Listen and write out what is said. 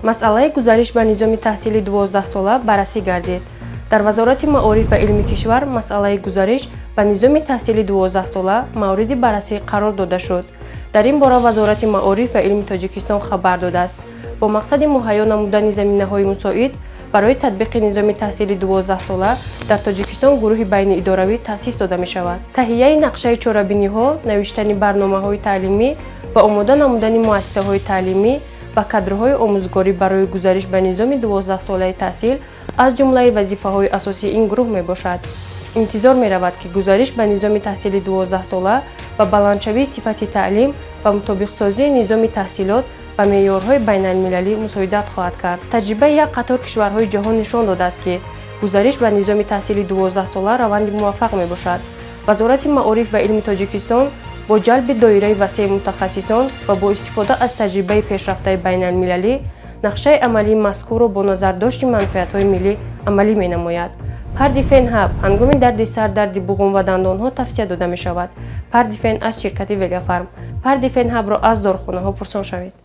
масъалаи гузариш ба низоми таҳсили 12-сола баррасӣ гардид. дар вазорати маориф ва илми кишвар масъалаи гузариш ба низоми таҳсили 12-сола мавриди баррасӣ қарор дода шуд. дар ин бора вазорати маориф ва илми тоҷикистон хабар додааст бо мақсади муҳайё намудани заминаҳои мусоид барои татбиқи низоми таҳсили 12-сола дар тоҷикистон гурӯҳи байниидоравӣ таъсис дода мешавад. таҳияи нақшаи чорабиниҳо, навиштани барномаҳои таълимӣ ва омода намудани муассисаҳои таълимӣ ва кадрҳои омӯзгорӣ барои гузариш ба низоми 12-солаи таҳсил аз ҷумлаи вазифаҳои асосии ин гурӯҳ мебошад. интизор меравад ки гузариш ба низоми таҳсили 12-сола ба баландшавии сифати таълим ва мутобиқсозии низоми таҳсилот ба меъёрҳои байналмилалӣ мусоидат хоҳад кард. таҷрибаи як қатор кишварҳои ҷаҳон нишон додааст ки гузариш ба низоми таҳсили 12-сола раванди муваффақ мебошад. вазорати маориф ва илми тоҷикистон бо ҷалби доираи васеъи мутахассисон ва бо истифода аз таҷрибаи пешрафтаи байналмилалӣ нақшаи амалии мазкурро бо назардошти манфиатҳои миллӣ амалӣ менамояд. парди фен ҳаб ҳангоми дарди сар, дарди буғум ва дандонҳо тавсия дода мешавад. парди фен аз ширкати вегафарм. парди фен ҳабро аз дорухонаҳо пурсон шавед.